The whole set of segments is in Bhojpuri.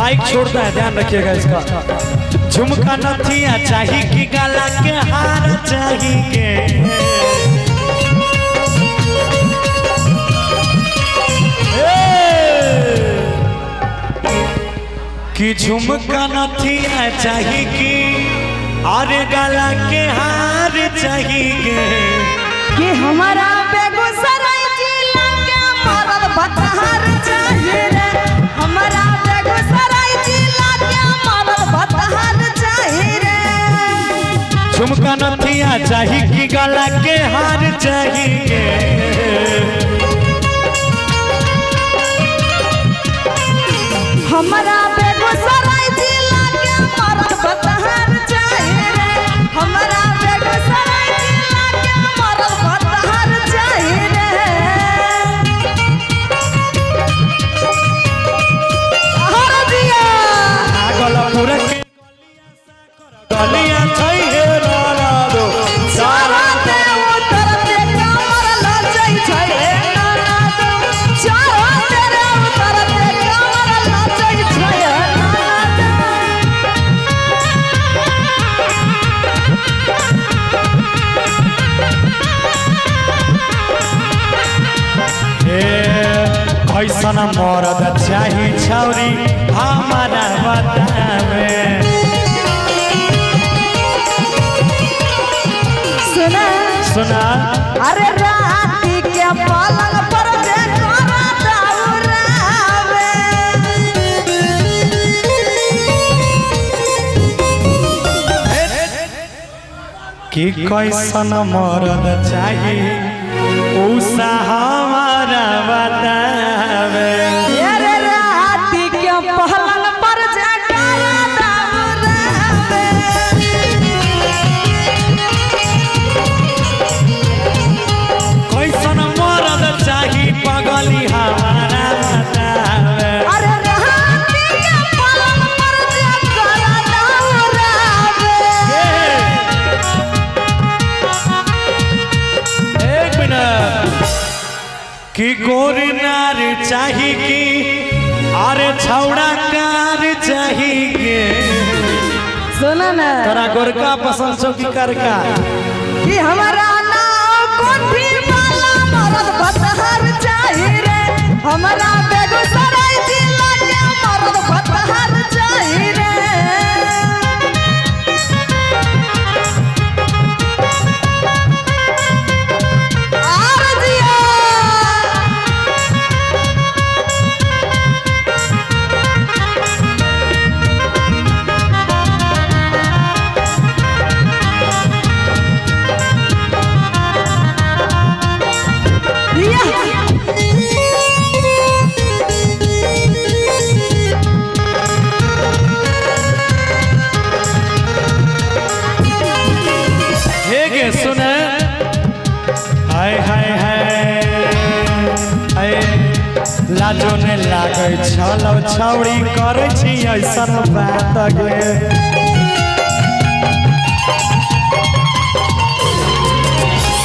माइक छोड़ता है, ध्यान रखिएगा इसका। झुमका नथिया चाहिए कि गला के हार चाहिए कि झुमका नथिया चाहिए कि अरे गला के हार चाहिए कि हमारा बेगूसराय जिला के मरद बतहार चाहिए रे। हमारा बेगूसराय जिला के मरद बतहार चाहिए रे। झुमका नथिया चाहिए कि गला के हार चाहिए हमारा बेगूसराय जिला के मरद बतहार चाहिए रे। हमारा बेगूसराय जिला के मरद बतहार चाहिए रे। हर दिया गलपुर के गलिया चाहिए राला दो सारा ते उतर ते कमर लचई छै नाना दो। सारा तेरे उतर ते कमर लचई छै नाना दो। कैसन मरद चाही छौरी हमारा बतावे सुना सुना अरे राती के पलंग पर जे करा दौरावे कि कैसन मरद चाही उषा हमारा बतावे अरे राती के पलंग पर जे करा दौरावे कैसन मरद चाही पगली हमारा बतावे अरे राती के पलंग पर जे करा दौरावे एक मिनट कि गोरी नार चाही कि अरे छौड़ा कार चाहिए सुना ना तोरा गोरका पसंद छौ कि करका कि हमारा नाव कोठी वाला मरद बतहार चाहिए रे। हमारा बेगूसराय जिला के मरद बतहार चाहिए रे। आर दिया हेगे सुने हाय हाय हाय लाजो ने लागे छलौ छौड़ी करे छी ऐसन बात गे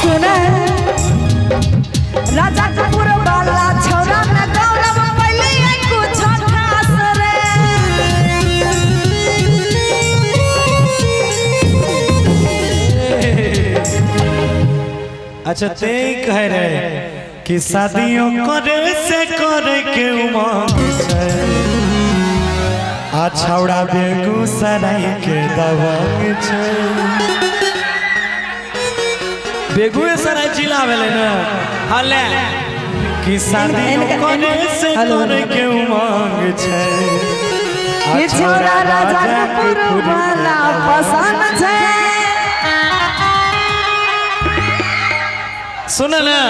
सुना राजा कपूर वाला छौरा में गौरव पहले कुछ खास रे। अच्छा ते कह रहे कि शादियों करे से करे के उमंग छै आ छौड़ा बेगूसराय के दबंग छै बेगूसराय जिला भेलै ना हले कि शादियों करे से करे के उमंग छै कि छौरा राजा कपूर वाला पसंद छै। सुन ना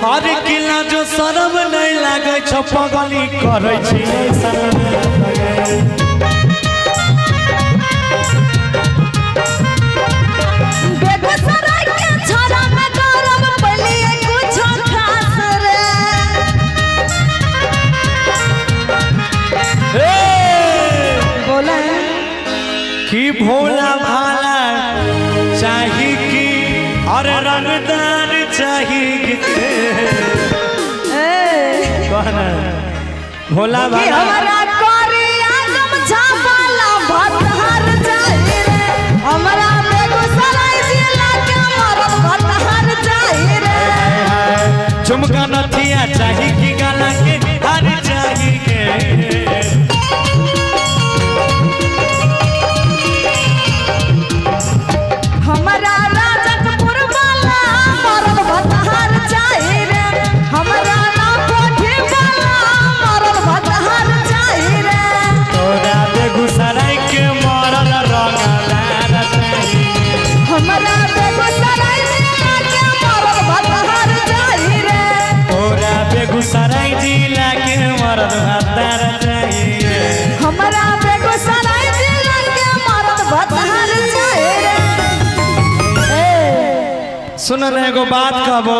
हर किला जो शरम नहीं लागे छ पगली करे छी ऐसन बेगूसराय के छौरा में गौरव पहले कुछ खास रे। बोले कि भोला भाला चाहिए कि अरे रंगदार चाहिए कहना भोला कि भाला हमारा कोरिया झुमका नथिया चाही कि गाला के हार चाही के हमरा राजतपुर वाला मरद भतहार चाही रे हमरा ना कोठी वाला मरद भतहार चाही रे तोरा बेगूसराय के मरद रंगदार चाही हमरा बेगूसराय जिला के मरद भतहार चाही रे तोरा बेगूसराय जिला के मरद भतहार चाही हमरा बेगूसराय जिला के मरद भतहार चाही रे सुन एगो बात कहबो।